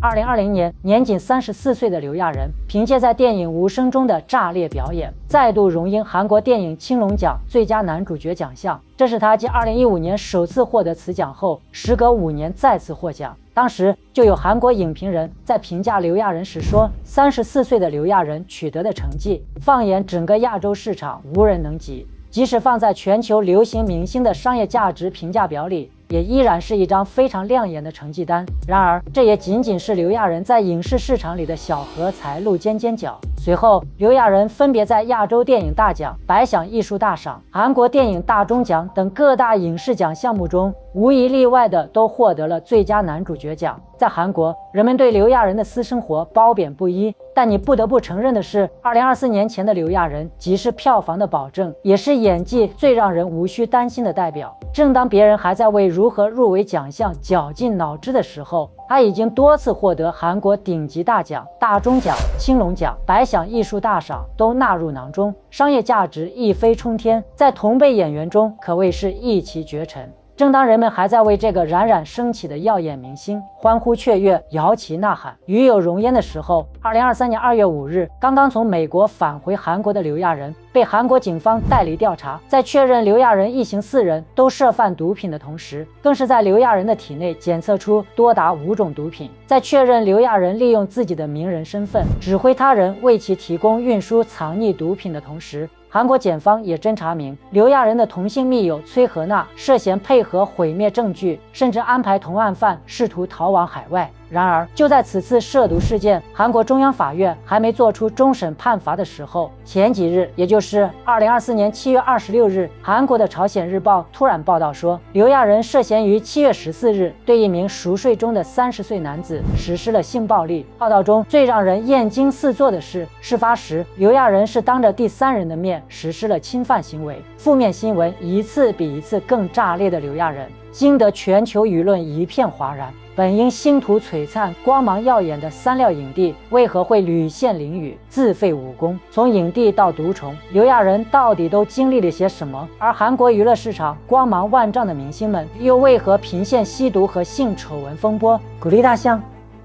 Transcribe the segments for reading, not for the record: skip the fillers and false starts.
2020年，年仅34岁的刘亚仁，凭借在电影《无声》中的炸裂表演，再度荣膺韩国电影青龙奖最佳男主角奖项。这是他继2015年首次获得此奖后，时隔5年再次获奖。当时就有韩国影评人在评价刘亚仁时说，34岁的刘亚仁取得的成绩，放眼整个亚洲市场无人能及。即使放在全球流行明星的商业价值评价表里，也依然是一张非常亮眼的成绩单。然而，这也仅仅是刘亚仁在影视市场里的小荷才露尖尖角。随后，刘亚仁分别在亚洲电影大奖、百想艺术大赏、韩国电影大钟奖等各大影视奖项目中，无一例外的都获得了最佳男主角奖。在韩国，人们对刘亚仁的私生活褒贬不一，但你不得不承认的是，2024年前的刘亚仁既是票房的保证，也是演技最让人无需担心的代表。正当别人还在为如何入围奖项绞尽脑汁的时候，他已经多次获得韩国顶级大奖、大钟奖、青龙奖、百想艺术大赏都纳入囊中，商业价值一飞冲天，在同辈演员中可谓是一骑绝尘。正当人们还在为这个冉冉升起的耀眼明星欢呼雀跃、摇旗呐喊、与有荣焉的时候，2023年2月5日，刚刚从美国返回韩国的刘亚仁被韩国警方带离调查，在确认刘亚仁一行4人都涉犯毒品的同时，更是在刘亚仁的体内检测出多达5种毒品。在确认刘亚仁利用自己的名人身份指挥他人为其提供运输藏匿毒品的同时，韩国检方也侦查明刘亚仁的同性密友崔和娜涉嫌配合毁灭证据，甚至安排同案犯试图逃往海外。然而，就在此次涉毒事件，韩国中央法院还没做出终审判罚的时候，前几日，也就是2024年7月26日，韩国的朝鲜日报突然报道说，刘亚仁涉嫌于7月14日对一名熟睡中的30岁男子实施了性暴力。报道中最让人艳惊四座的是，事发时刘亚仁是当着第三人的面实施了侵犯行为。负面新闻一次比一次更炸裂的刘亚仁，惊得全球舆论一片哗然。本应星途璀璨、光芒耀眼的三料影帝，为何会屡陷囹圄、自废武功？从影帝到毒虫，刘亚仁到底都经历了些什么？而韩国娱乐市场光芒万丈的明星们，又为何频现吸毒和性丑闻风波？鼓励大象，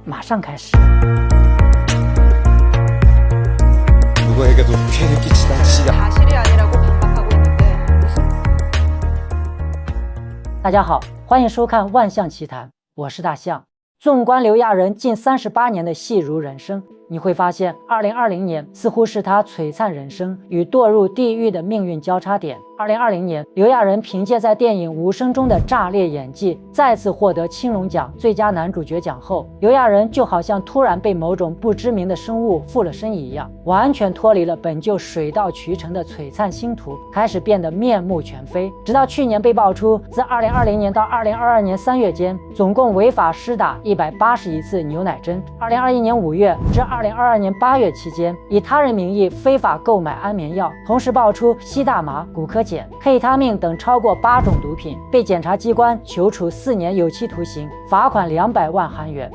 马上开始。大家好，欢迎收看《万象奇谈》。我是大象。纵观刘亚仁近38年的戏如人生，你会发现2020年似乎是他璀璨人生与堕入地狱的命运交叉点。2020年，刘亚仁凭借在电影《无声》中的炸裂演技，再次获得青龙奖最佳男主角奖后，刘亚仁就好像突然被某种不知名的生物附了身一样，完全脱离了本就水到渠成的璀璨星途，开始变得面目全非。直到去年被爆出，自2020年到2022年3月间，总共违法施打181次牛奶针。2021年5月至2022年8月期间，以他人名义非法购买安眠药，同时爆出吸大麻、古柯碱、K 他命等超过8种毒品，被检察机关求处4年有期徒刑，罚款200万韩元。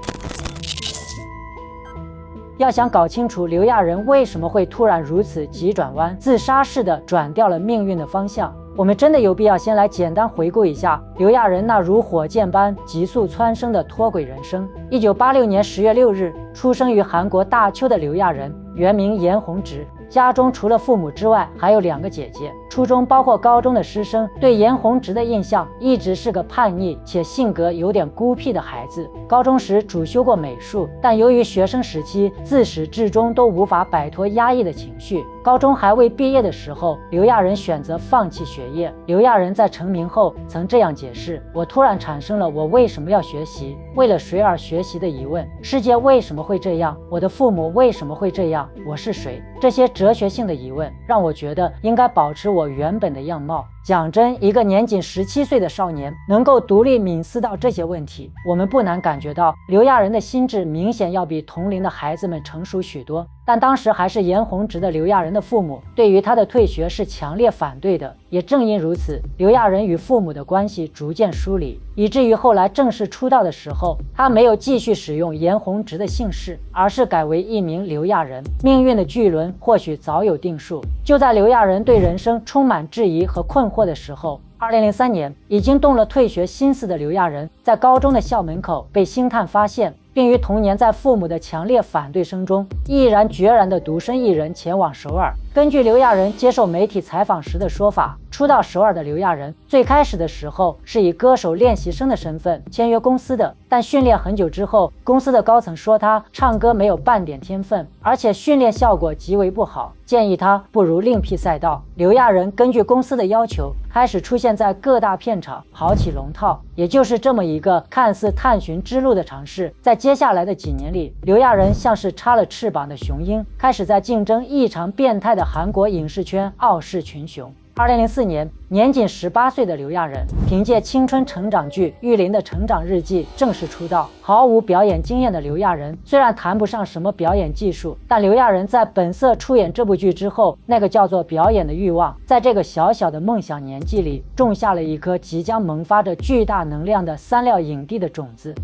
要想搞清楚刘亚仁为什么会突然如此急转弯，自杀式的转掉了命运的方向，我们真的有必要先来简单回顾一下刘亚仁那如火箭般急速蹿升的脱轨人生。1986年10月6日，出生于韩国大邱的刘亚仁，原名严宏植，家中除了父母之外，还有2个姐姐。初中包括高中的师生对严宏植的印象一直是个叛逆且性格有点孤僻的孩子。高中时主修过美术，但由于学生时期自始至终都无法摆脱压抑的情绪，高中还未毕业的时候，刘亚仁选择放弃学业。刘亚仁在成名后曾这样解释：我突然产生了我为什么要学习、为了谁而学习的疑问。世界为什么会这样？我的父母为什么会这样？我是谁？这些哲学性的疑问让我觉得应该保持我原本的样貌。讲真，一个年仅17岁的少年能够独立扪思到这些问题，我们不难感觉到刘亚仁的心智明显要比同龄的孩子们成熟许多。但当时还是严宏植的刘亚仁的父母对于他的退学是强烈反对的，也正因如此，刘亚仁与父母的关系逐渐疏离，以至于后来正式出道的时候，他没有继续使用严宏植的姓氏，而是改为艺名刘亚仁。命运的巨轮或许早有定数。就在刘亚仁对人生充满质疑和困惑的时候，2003年，已经动了退学心思的刘亚仁，在高中的校门口被星探发现，并于同年在父母的强烈反对声中，毅然决然地独身一人前往首尔。根据刘亚仁接受媒体采访时的说法，初到首尔的刘亚仁最开始的时候是以歌手练习生的身份签约公司的，但训练很久之后，公司的高层说他唱歌没有半点天分，而且训练效果极为不好，建议他不如另辟赛道。刘亚仁根据公司的要求，开始出现在各大片场跑起龙套。也就是这么一个看似探寻之路的尝试，在接下来的几年里，刘亚仁像是插了翅膀的雄鹰，开始在竞争异常变态的韩国影视圈傲视群雄。2004年，年仅18岁的刘亚仁凭借青春成长剧《玉林的成长日记》正式出道。毫无表演经验的刘亚仁虽然谈不上什么表演技术，但刘亚仁在本色出演这部剧之后，那个叫做表演的欲望，在这个小小的梦想年纪里，种下了一颗即将萌发着巨大能量的三料影帝的种子。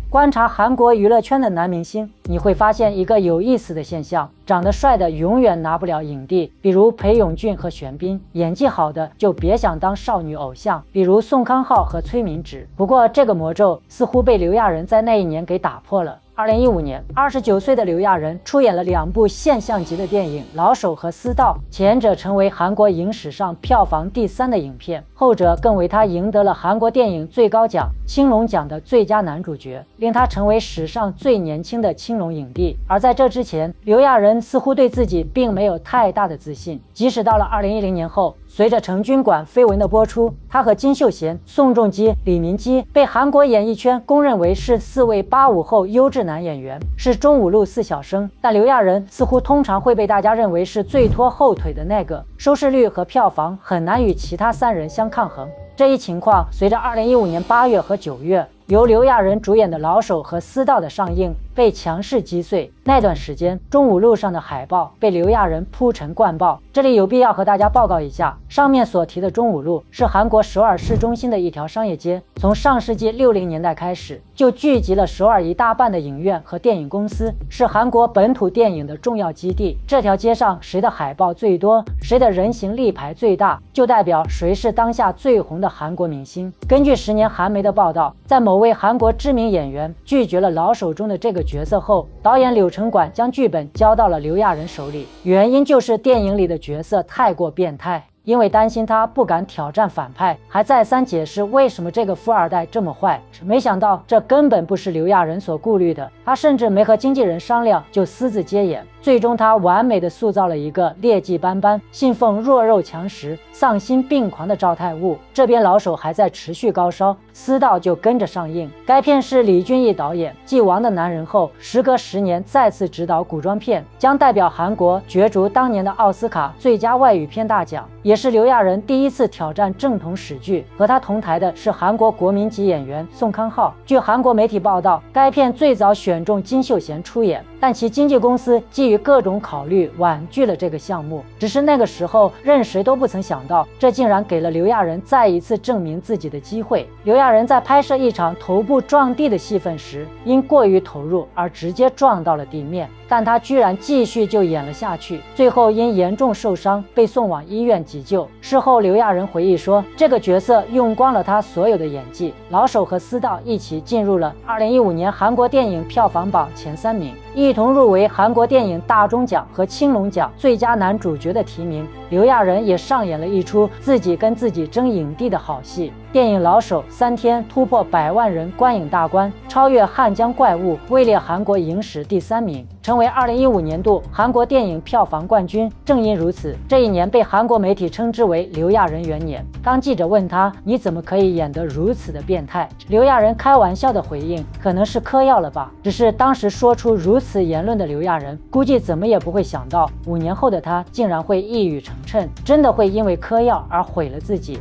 观察韩国娱乐圈的男明星，你会发现一个有意思的现象：长得帅的永远拿不了影帝，比如裴勇俊和玄彬；演技好的就别想当少女偶像，比如宋康昊和崔明植。不过这个魔咒似乎被刘亚仁在那一年给打破了。2015年，29岁的刘亚仁出演了2部现象级的电影《老手》和《私道》，前者成为韩国影史上票房第3的影片，后者更为他赢得了韩国电影最高奖青龙奖的最佳男主角，令他成为史上最年轻的青龙影帝。而在这之前，刘亚仁似乎对自己并没有太大的自信，即使到了2010年后，随着《成均馆》绯闻的播出，他和金秀贤、宋仲基、李明基被韩国演艺圈公认为是4位85后优质男演员，是中五路4小生。但刘亚仁似乎通常会被大家认为是最拖后腿的那个，收视率和票房很难与其他3人相抗衡。这一情况随着2015年8月和9月由刘亚仁主演的《老手》和《私道》的上映被强势击碎。那段时间，中五路上的海报被刘亚仁铺陈灌爆。这里有必要和大家报告一下，上面所提的中五路是韩国首尔市中心的一条商业街，从上世纪60年代开始就聚集了首尔一大半的影院和电影公司，是韩国本土电影的重要基地。这条街上谁的海报最多，谁的人形立牌最大，就代表谁是当下最红的韩国明星。根据10年韩媒的报道，在某位韩国知名演员拒绝了《老手》中的这个角色后，导演柳承管将剧本交到了刘亚仁手里，原因就是电影里的角色太过变态。因为担心他不敢挑战反派，还再三解释为什么这个富二代这么坏。没想到这根本不是刘亚仁所顾虑的，他甚至没和经纪人商量就私自接演。最终他完美的塑造了一个劣迹斑斑、信奉弱肉强食、丧心病狂的赵泰悟。这边老手还在持续高烧，私道就跟着上映。该片是李俊毅导演继《王的男人》后，时隔10年再次执导古装片，将代表韩国角逐当年的奥斯卡最佳外语片大奖，也是刘亚仁第一次挑战正统史剧。和他同台的是韩国国民级演员宋康昊。据韩国媒体报道，该片最早选中金秀贤出演，但其经纪公司基于各种考虑婉拒了这个项目。只是那个时候任谁都不曾想到，这竟然给了刘亚仁再一次证明自己的机会。刘亚仁在拍摄一场头部撞地的戏份时，因过于投入而直接撞到了地面，但他居然继续就演了下去，最后因严重受伤被送往医院急救。事后刘亚仁回忆说，这个角色用光了他所有的演技。老手和私道一起进入了2015年韩国电影票房榜前3名，一同入围韩国电影大钟奖和青龙奖最佳男主角的提名。刘亚仁也上演了一出自己跟自己争影帝的好戏。电影《老手》3天突破100万人观影大关，超越《汉江怪物》，位列韩国影史第3名，成为2015年度韩国电影票房冠军。正因如此，这一年被韩国媒体称之为刘亚仁元年。当记者问他你怎么可以演得如此的变态，刘亚仁开玩笑的回应，可能是嗑药了吧。只是当时说出如此言论的刘亚仁，估计怎么也不会想到5年后的他竟然会一语成谶，真的会因为嗑药而毁了自己。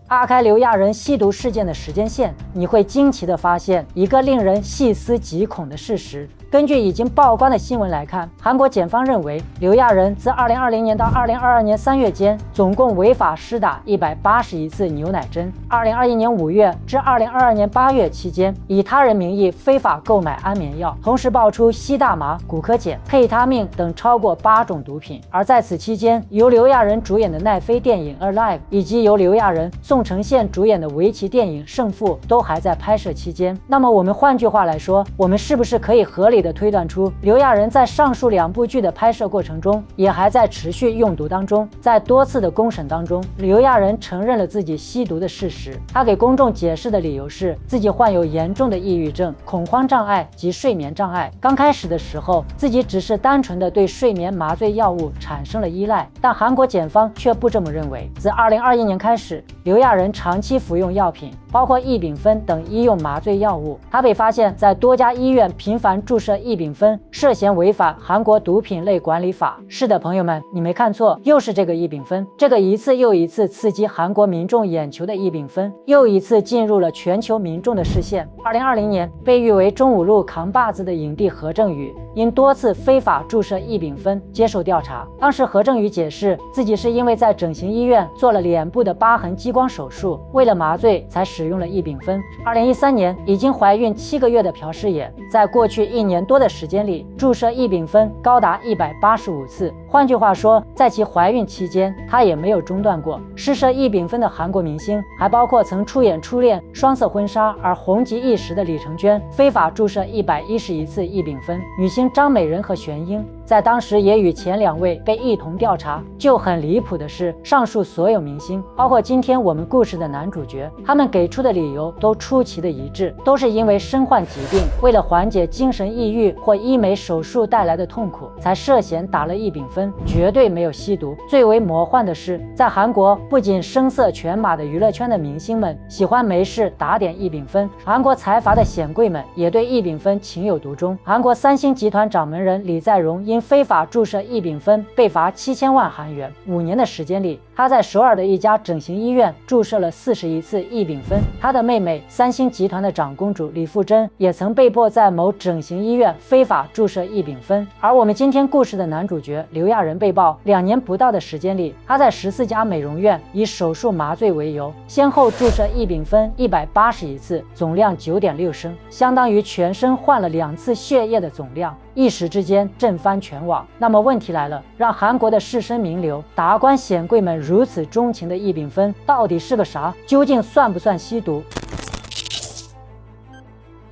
扒开刘亚仁吸毒事件的时间线，你会惊奇地发现一个令人细思极恐的事实：根据已经曝光的新闻来看，韩国检方认为刘亚仁自2020年到2022年3月间，总共违法施打181次牛奶针。2021年5月至2022年8月期间，以他人名义非法购买安眠药，同时爆出吸大麻、古柯碱、佩他命等超过8种毒品。而在此期间，由刘亚仁主演的奈飞电影《Alive》以及由刘亚仁、宋承宪主演的围棋电影《胜负》都还在拍摄期间。那么我们换句话来说，我们是不是可以合理的推断出，刘亚仁在上述2部剧的拍摄过程中，也还在持续用毒当中？在多次的公审当中，刘亚仁承认了自己吸毒的事实。他给公众解释的理由是，自己患有严重的抑郁症、恐慌障碍及睡眠障碍。刚开始的时候，自己只是单纯的对睡眠麻醉药物产生了依赖，但韩国检方却不这么认为。自2021年开始，刘亚仁长期服用药品，包括异丙酚等医用麻醉药物。他被发现在多家医院频繁注射异丙酚，涉嫌违反韩国毒品类管理法。是的，朋友们，你没看错，又是这个异丙酚，这个一次又一次刺激韩国民众眼球的异丙酚，又一次进入了全球民众的视线。2020年，被誉为中五路扛把子的影帝何正宇，因多次非法注射异丙酚接受调查。当时何正宇解释，自己是因为在整形医院做了脸部的疤痕激光手术，为了麻醉才使用了异丙酚。2013年，已经怀孕7个月的朴世妍，在过去1年多的时间里，注射异丙酚高达185次。换句话说，在其怀孕期间，她也没有中断过。施射异丙酚的韩国明星还包括曾出演《初恋》《双色婚纱》而红极一时的李成娟，非法注射111次异丙酚；女星张美人和玄英在当时也与前2位被一同调查。就很离谱的是，上述所有明星，包括今天我们故事的男主角，他们给出的理由都出奇的一致，都是因为身患疾病，为了缓解精神抑郁或医美手术带来的痛苦，才涉嫌打了异丙酚，绝对没有吸毒。最为魔幻的是，在韩国，不仅声色犬马的娱乐圈的明星们喜欢没事打点异丙酚，韩国财阀的显贵们也对异丙酚情有独钟。韩国3星集团掌门人李在镕因非法注射异丙酚被罚7000万韩元，5年的时间里，他在首尔的一家整形医院注射了41次异丙酚。他的妹妹3星集团的长公主李富珍也曾被迫在某整形医院非法注射异丙酚。而我们今天故事的男主角刘亚仁被曝2年不到的时间里，他在14家美容院以手术麻醉为由，先后注射异丙酚181次，总量9.6升，相当于全身换了2次血液的总量，一时之间震翻全网。那么问题来了，让韩国的士绅名流、达官显贵们如此钟情的异丙酚到底是个啥？究竟算不算吸毒？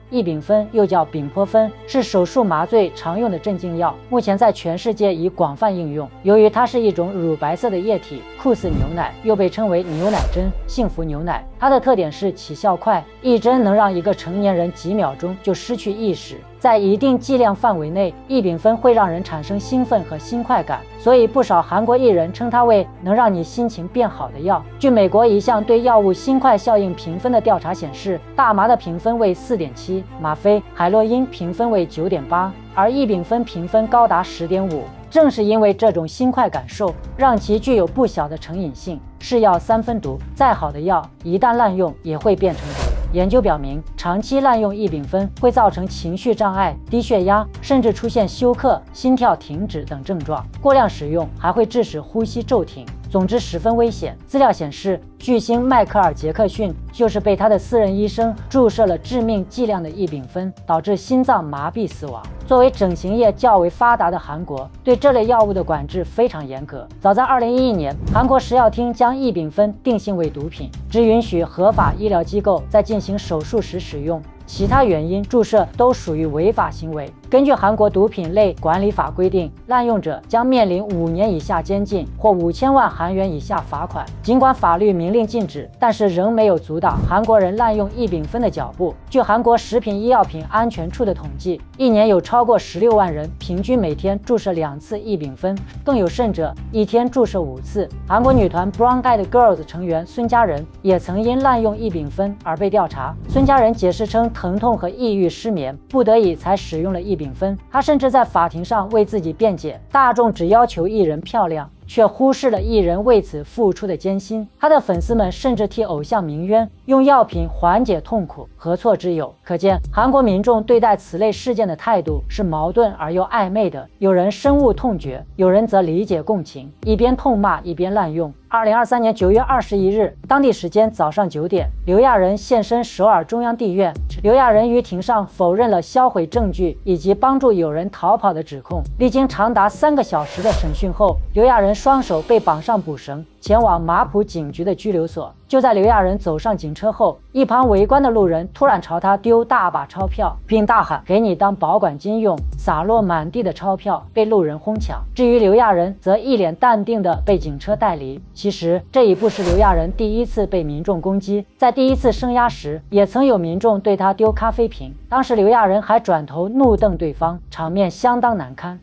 异丙酚又叫丙泊酚，是手术麻醉常用的镇静药，目前在全世界已广泛应用。由于它是一种乳白色的液体，酷似牛奶，又被称为牛奶针、幸福牛奶。它的特点是起效快，一针能让一个成年人几秒钟就失去意识。在一定剂量范围内，异丙酚会让人产生兴奋和新快感，所以不少韩国艺人称它为能让你心情变好的药。据美国一项对药物心快效应评分的调查显示，大麻的评分为4.7，吗啡、海洛因评分为9.8，而异丙酚评分高达10.5。正是因为这种心快感受，让其具有不小的成瘾性。是药3分毒，再好的药一旦滥用也会变成毒。研究表明，长期滥用异丙酚会造成情绪障碍、低血压，甚至出现休克、心跳停止等症状。过量使用还会致使呼吸骤停。总之十分危险。资料显示，巨星迈克尔·杰克逊就是被他的私人医生注射了致命剂量的异丙酚，导致心脏麻痹死亡。作为整形业较为发达的韩国，对这类药物的管制非常严格。早在2011年，韩国食药厅将异丙酚定性为毒品，只允许合法医疗机构在进行手术时使用。其他原因注射都属于违法行为。根据韩国毒品类管理法规定，滥用者将面临5年以下监禁或5000万韩元以下罚款。尽管法律明令禁止，但是仍没有阻挡韩国人滥用异丙酚的脚步。据韩国食品医药品安全处的统计，一年有超过16万人平均每天注射2次异丙酚，更有甚者一天注射5次。韩国女团 Brown Eyed Girls 成员孙佳仁也曾因滥用异丙酚而被调查。孙佳仁解释称，疼痛和抑郁失眠，不得已才使用了异丙酚。他甚至在法庭上为自己辩解，大众只要求艺人漂亮，却忽视了艺人为此付出的艰辛。他的粉丝们甚至替偶像鸣冤，用药品缓解痛苦，何错之有？可见韩国民众对待此类事件的态度是矛盾而又暧昧的，有人深恶痛绝，有人则理解共情，一边痛骂一边滥用。2023年9月21日，当地时间早上9点，刘亚仁现身首尔中央地院。刘亚仁于庭上否认了销毁证据以及帮助有人逃跑的指控。历经长达3个小时的审讯后，刘亚仁双手被绑上捕绳，前往马浦警局的拘留所。就在刘亚仁走上警车后，一旁围观的路人突然朝他丢大把钞票，并大喊给你当保管金用，洒落满地的钞票被路人哄抢。至于刘亚仁则一脸淡定地被警车带离。其实这已不是刘亚仁第一次被民众攻击，在第一次声押时也曾有民众对他丢咖啡瓶，当时刘亚仁还转头怒瞪对方，场面相当难堪。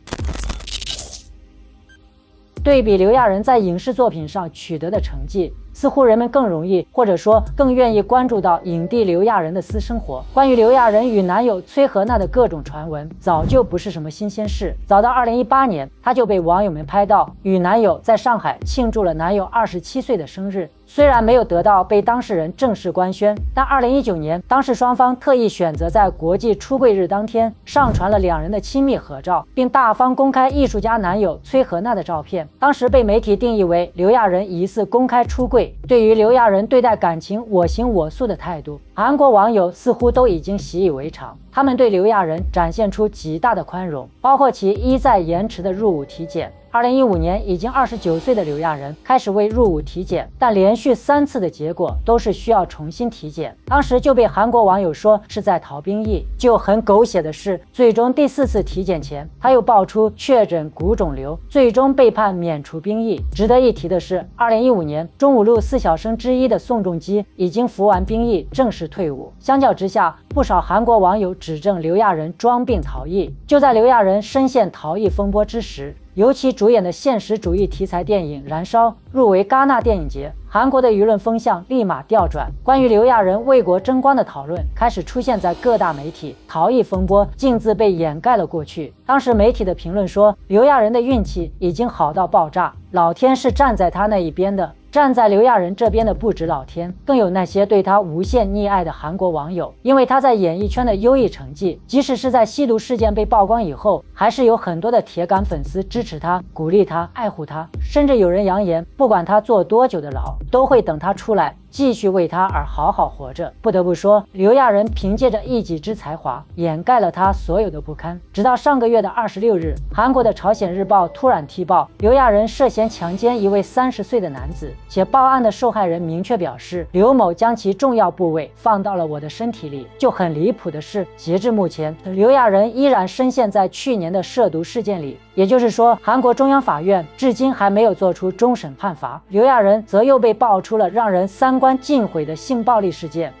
对比刘亚仁在影视作品上取得的成绩，似乎人们更容易，或者说更愿意关注到影帝刘亚仁的私生活。关于刘亚仁与男友崔和娜的各种传闻，早就不是什么新鲜事。早到2018年，她就被网友们拍到与男友在上海庆祝了男友27岁的生日。虽然没有得到被当事人正式官宣，但2019年，当事双方特意选择在国际出柜日当天上传了两人的亲密合照，并大方公开艺术家男友崔和娜的照片。当时被媒体定义为刘亚仁疑似公开出柜。对于刘亚仁对待感情我行我素的态度，韩国网友似乎都已经习以为常，他们对刘亚仁展现出极大的宽容，包括其一再延迟的入伍体检。2015年已经29岁的刘亚仁开始为入伍体检，但连续3次的结果都是需要重新体检，当时就被韩国网友说是在逃兵役。就很狗血的是，最终第4次体检前，他又爆出确诊骨肿瘤，最终被判免除兵役。值得一提的是，2015年中五路4小生之一的宋仲基已经服完兵役，正式退伍。相较之下，不少韩国网友指证刘亚仁装病逃逸。就在刘亚仁深陷逃逸风波之时，由其主演的现实主义题材电影《燃烧》入围戛纳电影节，韩国的舆论风向立马调转，关于刘亚仁为国争光的讨论开始出现在各大媒体，逃逸风波径自被掩盖了过去。当时媒体的评论说，刘亚仁的运气已经好到爆炸，老天是站在他那一边的。站在刘亚仁这边的不止老天，更有那些对他无限溺爱的韩国网友。因为他在演艺圈的优异成绩，即使是在吸毒事件被曝光以后，还是有很多的铁杆粉丝支持他、鼓励他、爱护他，甚至有人扬言，不管他坐多久的牢，都会等他出来继续为他而好好活着。不得不说，刘亚仁凭借着一己之才华，掩盖了他所有的不堪。直到上个月的26日，韩国的朝鲜日报突然踢爆刘亚仁涉嫌强奸一位30岁的男子，且报案的受害人明确表示，刘某将其重要部位放到了我的身体里。就很离谱的是，截至目前，刘亚仁依然深陷在去年的涉毒事件里，也就是说，韩国中央法院至今还没有做出终审判罚。刘亚仁则又被爆出了让人三观尽毁的性暴力事件。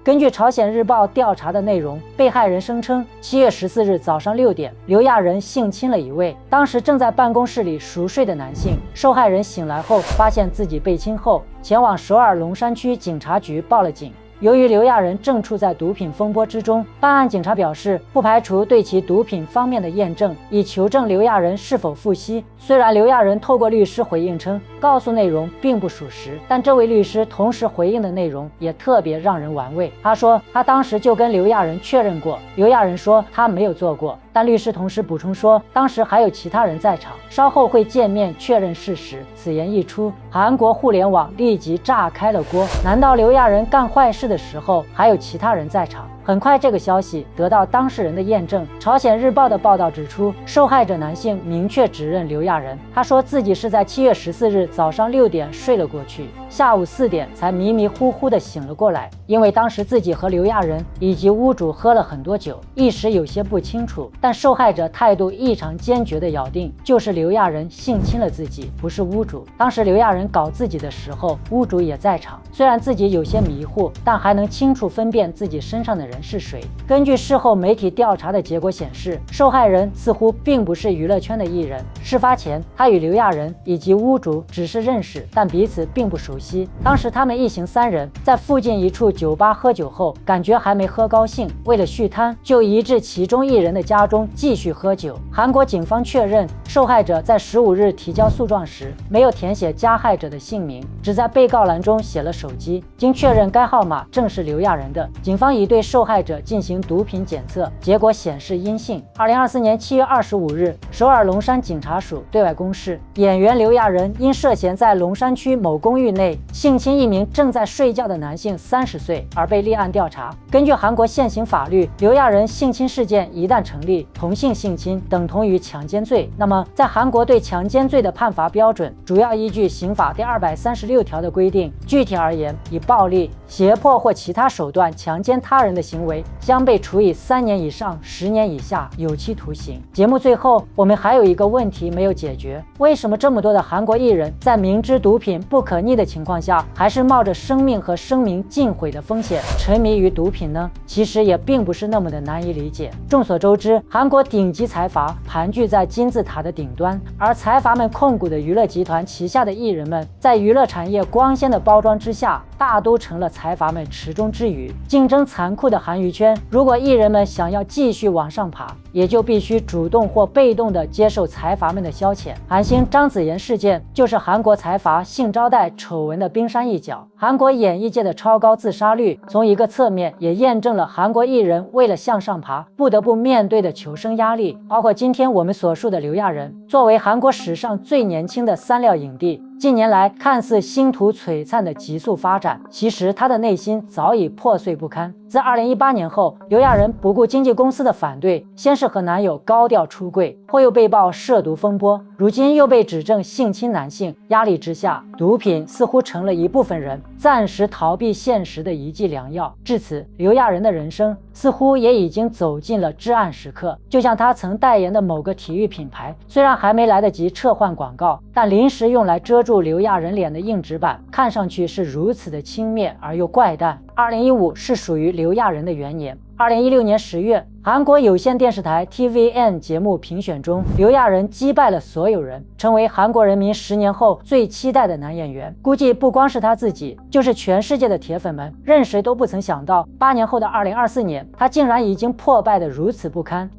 根据朝鲜日报调查的内容，被害人声称7月14日早上6点，刘亚仁性侵了一位当时正在办公室里熟睡的男性。受害人醒来后发现自己被侵后，前往首尔龙山区警察局报了警。由于刘亚仁正处在毒品风波之中，办案警察表示不排除对其毒品方面的验证，以求证刘亚仁是否负吸。虽然刘亚仁透过律师回应称告诉内容并不属实，但这位律师同时回应的内容也特别让人玩味。他说他当时就跟刘亚仁确认过，刘亚仁说他没有做过，但律师同时补充说当时还有其他人在场，稍后会见面确认事实。此言一出，韩国互联网立即炸开了锅。难道刘亚仁干坏事的时候还有其他人在场？很快这个消息得到当事人的验证。朝鲜日报的报道指出，受害者男性明确指认刘亚仁，他说自己是在7月14日早上6点睡了过去，下午4点才迷迷糊糊的醒了过来，因为当时自己和刘亚仁以及屋主喝了很多酒，一时有些不清楚。但受害者态度异常坚决地咬定，就是刘亚仁性侵了自己，不是屋主。当时刘亚仁搞自己的时候，屋主也在场，虽然自己有些迷糊，但还能清楚分辨自己身上的人是谁。根据事后媒体调查的结果显示，受害人似乎并不是娱乐圈的艺人。事发前，他与刘亚仁以及屋主只是认识，但彼此并不熟悉。当时他们一行3人在附近一处酒吧喝酒后，感觉还没喝高兴，为了续摊，就移至其中一人的家中继续喝酒。韩国警方确认，受害者在15日提交诉状时没有填写加害者的姓名，只在被告栏中写了手机。经确认该号码正是刘亚仁的，警方已对受害者进行毒品检测，结果显示阴性。2024年7月25日，首尔龙山警察署对外公示，演员刘亚仁因涉嫌在龙山区某公寓内性侵一名正在睡觉的男性30岁而被立案调查。根据韩国现行法律，刘亚仁性侵事件一旦成立，同性性侵等同于强奸罪。那么，在韩国对强奸罪的判罚标准主要依据刑法第236条的规定。具体而言，以暴力、胁迫或其他手段强奸他人的行为，将被处以3年以上10年以下有期徒刑。节目最后，我们还有一个问题没有解决：为什么这么多的韩国艺人在明知毒品不可逆的情况下，还是冒着生命和声名尽毁的风险沉迷于毒品呢？其实也并不是那么的难以理解。众所周知，韩国顶级财阀盘踞在金字塔的顶端，而财阀们控股的娱乐集团旗下的艺人们，在娱乐产业光鲜的包装之下，大都成了财阀们池中之鱼。竞争残酷的韩娱圈，如果艺人们想要继续往上爬，也就必须主动或被动地接受财阀们的消遣。韩星张子妍事件就是韩国财阀性招待丑闻的冰山一角。韩国演艺界的超高自杀率，从一个侧面也验证了韩国艺人为了向上爬不得不面对的求生压力。包括今天我们所述的刘亚仁，作为韩国史上最年轻的3料影帝，近年来看似星途璀璨的急速发展，其实他的内心早已破碎不堪。自2018年后，刘亚仁不顾经纪公司的反对，先是和男友高调出柜，后又被曝涉毒风波，如今又被指证性侵男性。压力之下，毒品似乎成了一部分人暂时逃避现实的一剂良药。至此，刘亚仁的人生似乎也已经走进了至暗时刻。就像他曾代言的某个体育品牌，虽然还没来得及撤换广告，但临时用来遮住刘亚仁脸的硬纸板，看上去是如此的轻蔑而又怪诞。2015是属于刘亚仁的元年。2016年10月，韩国有线电视台 TVN 节目评选中，刘亚仁击败了所有人，成为韩国人民10年后最期待的男演员。估计不光是他自己，就是全世界的铁粉们，任谁都不曾想到，8年后的2024年，他竟然已经破败得如此不堪。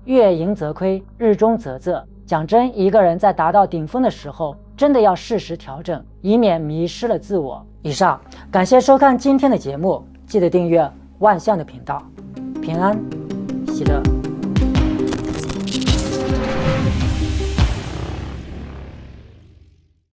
月盈则亏，日中则仄。讲真，一个人在达到顶峰的时候，真的要适时调整，以免迷失了自我。以上，感谢收看今天的节目，记得订阅万象的频道。平安喜乐。